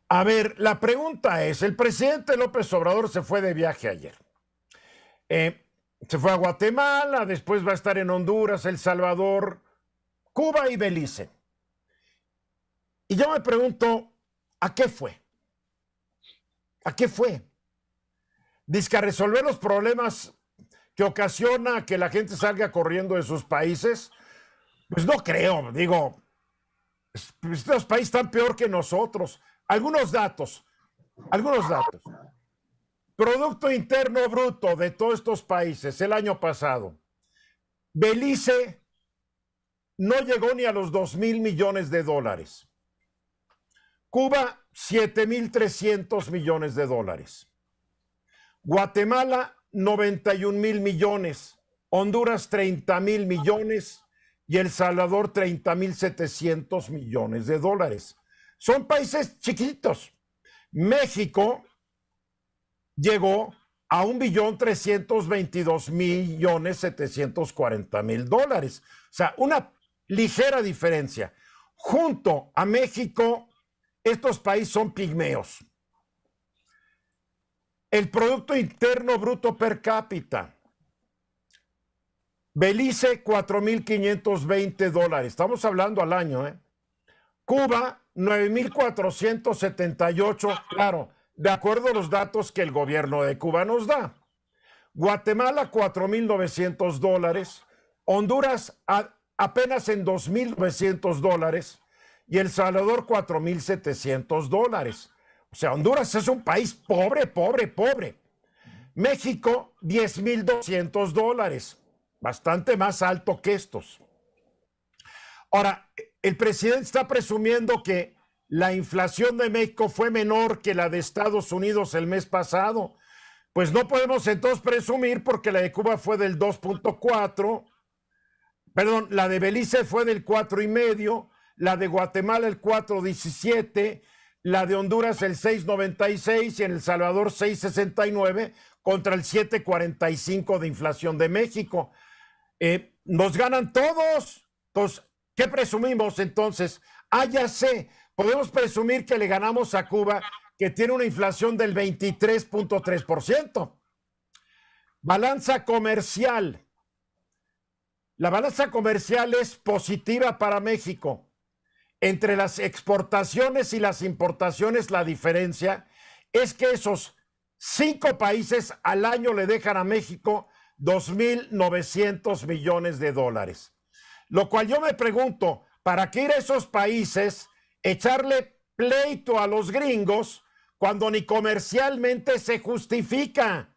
A ver, la pregunta es, el presidente López Obrador se fue de viaje ayer. Se fue a Guatemala, después va a estar en Honduras, El Salvador, Cuba y Belice. Y yo me pregunto, ¿a qué fue? ¿A qué fue? Dice que a resolver los problemas que ocasiona que la gente salga corriendo de sus países. Pues no creo, digo, estos países están peor que nosotros. Algunos datos. Producto Interno Bruto de todos estos países el año pasado. Belice no llegó ni a los 2,000 millones de dólares. Cuba, 7,300 millones de dólares. Guatemala, 91,000 millones. Honduras, 30,000 millones. Y El Salvador, 30,700 millones de dólares. Son países chiquitos. México llegó a 1,322,740,000 dólares. O sea, una ligera diferencia. Junto a México, estos países son pigmeos. El Producto Interno Bruto per cápita. Belice, 4,520 dólares. Estamos hablando al año, ¿eh? Cuba, 9,478, claro, de acuerdo a los datos que el gobierno de Cuba nos da. Guatemala, 4,900 dólares. Honduras, apenas en 2,900 dólares. Y El Salvador, 4,700 dólares. O sea, Honduras es un país pobre, pobre, pobre. México, 10,200 dólares. Bastante más alto que estos. Ahora, el presidente está presumiendo que la inflación de México fue menor que la de Estados Unidos el mes pasado. Pues no podemos entonces presumir porque la de Cuba fue del 2,4, perdón, la de Belice fue del 4,5, la de Guatemala el 4,17, la de Honduras el 6,96 y en El Salvador 6,69 contra el 7,45 de inflación de México. Nos ganan todos. Entonces, ¿qué presumimos entonces? Ya sé, podemos presumir que le ganamos a Cuba, que tiene una inflación del 23,3%. Balanza comercial. La balanza comercial es positiva para México. Entre las exportaciones y las importaciones, la diferencia es que esos 5 países al año le dejan a México 2,900 millones de dólares. Lo cual yo me pregunto, ¿para qué ir a esos países, echarle pleito a los gringos cuando ni comercialmente se justifica?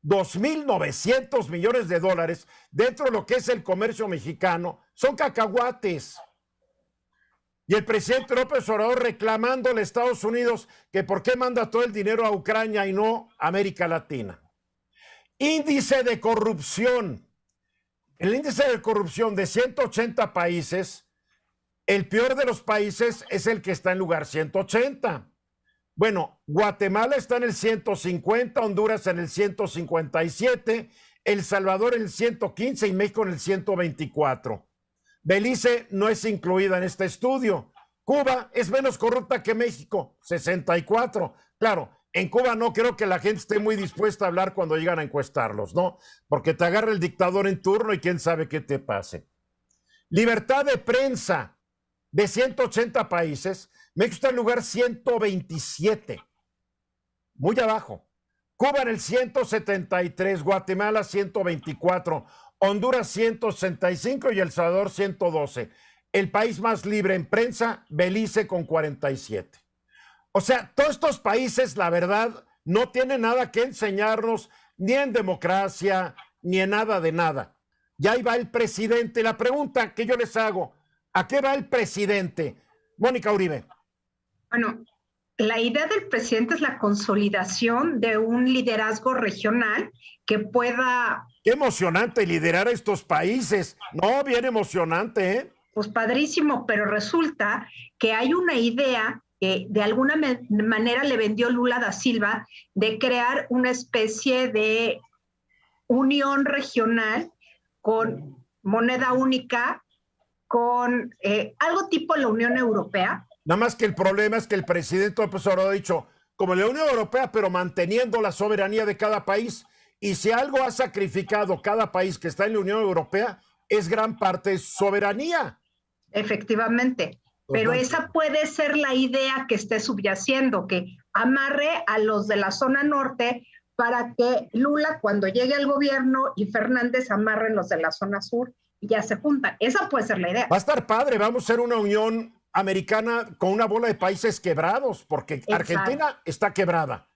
2,900 millones de dólares dentro de lo que es el comercio mexicano son cacahuates. Y el presidente López Obrador reclamándole a Estados Unidos que por qué manda todo el dinero a Ucrania y no a América Latina. Índice de corrupción. El índice de corrupción de 180 países, el peor de los países es el que está en lugar 180. Bueno, Guatemala está en el 150, Honduras en el 157, El Salvador en el 115 y México en el 124. Belice no es incluida en este estudio. Cuba es menos corrupta que México, 64. Claro, en Cuba no creo que la gente esté muy dispuesta a hablar cuando llegan a encuestarlos, ¿no? Porque te agarra el dictador en turno y quién sabe qué te pase. Libertad de prensa de 180 países, México está en lugar 127, muy abajo. Cuba en el 173, Guatemala 124, Honduras 165 y El Salvador 112. El país más libre en prensa, Belice con 47. O sea, todos estos países, la verdad, no tienen nada que enseñarnos ni en democracia, ni en nada de nada. Y ahí va el presidente. La pregunta que yo les hago, ¿a qué va el presidente? Mónica Uribe. Bueno, la idea del presidente es la consolidación de un liderazgo regional que pueda... Qué emocionante liderar a estos países. No, bien emocionante, ¿eh? Pues padrísimo, pero resulta que hay una idea que de alguna manera le vendió Lula da Silva de crear una especie de unión regional con moneda única, con algo tipo la Unión Europea, Nada más que el problema es que el presidente López Obrador ha dicho, como la Unión Europea, pero manteniendo la soberanía de cada país. Y si algo ha sacrificado cada país que está en la Unión Europea, es gran parte de su soberanía. Efectivamente. Pero esa puede ser la idea que esté subyaciendo, que amarre a los de la zona norte para que Lula, cuando llegue al gobierno, y Fernández amarren los de la zona sur y ya se juntan. Esa puede ser la idea. Va a estar padre, vamos a ser una unión americana con una bola de países quebrados, porque exacto, Argentina está quebrada.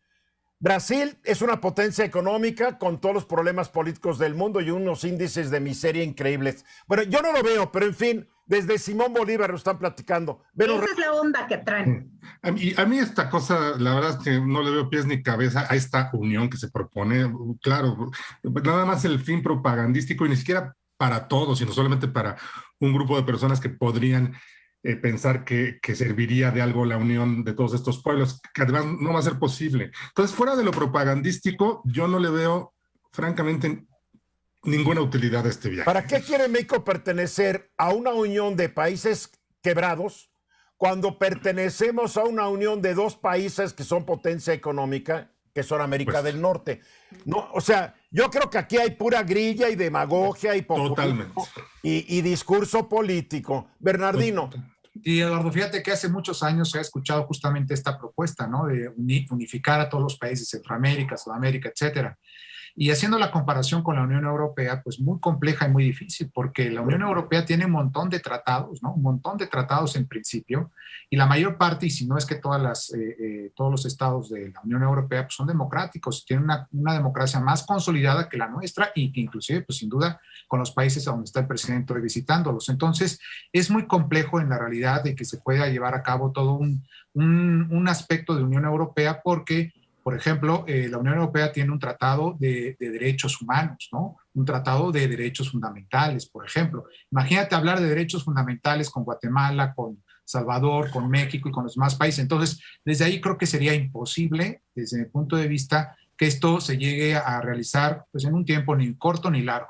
Brasil es una potencia económica con todos los problemas políticos del mundo y unos índices de miseria increíbles. Bueno, yo no lo veo, pero en fin, desde Simón Bolívar lo están platicando. Esa es la onda que traen. A mí esta cosa, la verdad es que no le veo pies ni cabeza a esta unión que se propone. Claro, nada más el fin propagandístico y ni siquiera para todos, sino solamente para un grupo de personas que podrían pensar que serviría de algo la unión de todos estos pueblos, que además no va a ser posible. Entonces, fuera de lo propagandístico, yo no le veo, francamente, ninguna utilidad a este viaje. ¿Para qué quiere México pertenecer a una unión de países quebrados cuando pertenecemos a una unión de dos países que son potencia económica, que son América del Norte? No, o sea, yo creo que aquí hay pura grilla y demagogia y populismo y discurso político. Bernardino. Y Eduardo, fíjate que hace muchos años se ha escuchado justamente esta propuesta, ¿no? De unificar a todos los países, Centroamérica, Sudamérica, etcétera. Y haciendo la comparación con la Unión Europea, pues muy compleja y muy difícil, porque la Unión Europea tiene un montón de tratados, ¿no? Un montón de tratados en principio, y la mayor parte, y si no es que todos los estados de la Unión Europea pues son democráticos, tienen una democracia más consolidada que la nuestra, y que inclusive, pues sin duda, con los países a donde está el presidente hoy visitándolos. Entonces, es muy complejo en la realidad de que se pueda llevar a cabo todo un aspecto de Unión Europea, porque por ejemplo, la Unión Europea tiene un tratado de derechos humanos, ¿no? Un tratado de derechos fundamentales, por ejemplo. Imagínate hablar de derechos fundamentales con Guatemala, con Salvador, con México y con los demás países. Entonces, desde ahí creo que sería imposible, desde mi punto de vista, que esto se llegue a realizar pues, en un tiempo ni corto ni largo.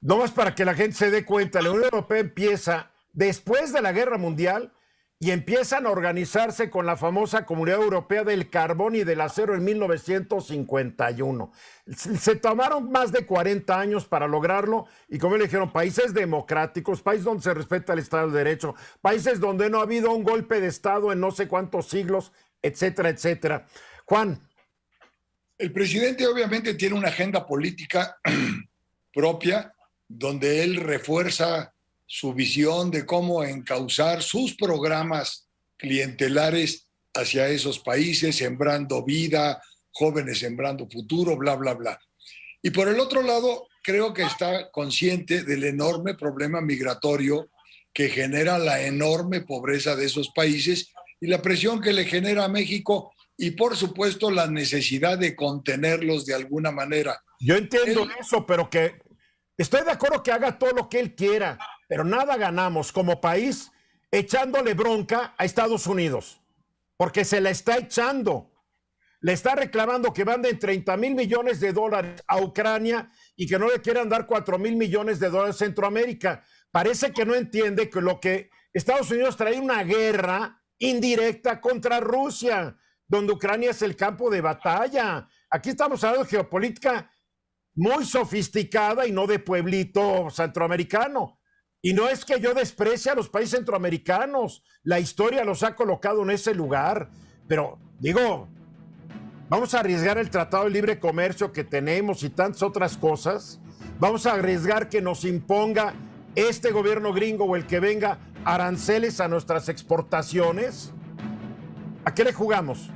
No más para que la gente se dé cuenta, la Unión Europea empieza después de la Guerra Mundial y empiezan a organizarse con la famosa Comunidad Europea del Carbón y del Acero en 1951. Se tomaron más de 40 años para lograrlo y, como le dijeron, países democráticos, países donde se respeta el Estado de Derecho, países donde no ha habido un golpe de Estado en no sé cuántos siglos, etcétera, etcétera. Juan. El presidente obviamente tiene una agenda política propia donde él refuerza su visión de cómo encauzar sus programas clientelares hacia esos países, sembrando vida, jóvenes sembrando futuro, bla, bla, bla. Y por el otro lado, creo que está consciente del enorme problema migratorio que genera la enorme pobreza de esos países y la presión que le genera a México y, por supuesto, la necesidad de contenerlos de alguna manera. Yo entiendo eso, pero que estoy de acuerdo que haga todo lo que él quiera, pero nada ganamos como país echándole bronca a Estados Unidos, porque se la está echando. Le está reclamando que manden 30,000 millones de dólares a Ucrania y que no le quieran dar 4,000 millones de dólares a Centroamérica. Parece que no entiende que lo que Estados Unidos trae una guerra indirecta contra Rusia, donde Ucrania es el campo de batalla. Aquí estamos hablando de geopolítica muy sofisticada y no de pueblito centroamericano. Y no es que yo desprecie a los países centroamericanos, la historia los ha colocado en ese lugar, pero digo, vamos a arriesgar el Tratado de Libre Comercio que tenemos y tantas otras cosas, vamos a arriesgar que nos imponga este gobierno gringo o el que venga aranceles a nuestras exportaciones. ¿A qué le jugamos?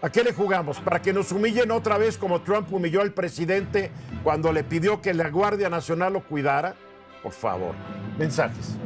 ¿A qué le jugamos? ¿Para que nos humillen otra vez como Trump humilló al presidente cuando le pidió que la Guardia Nacional lo cuidara? Por favor, mensajes.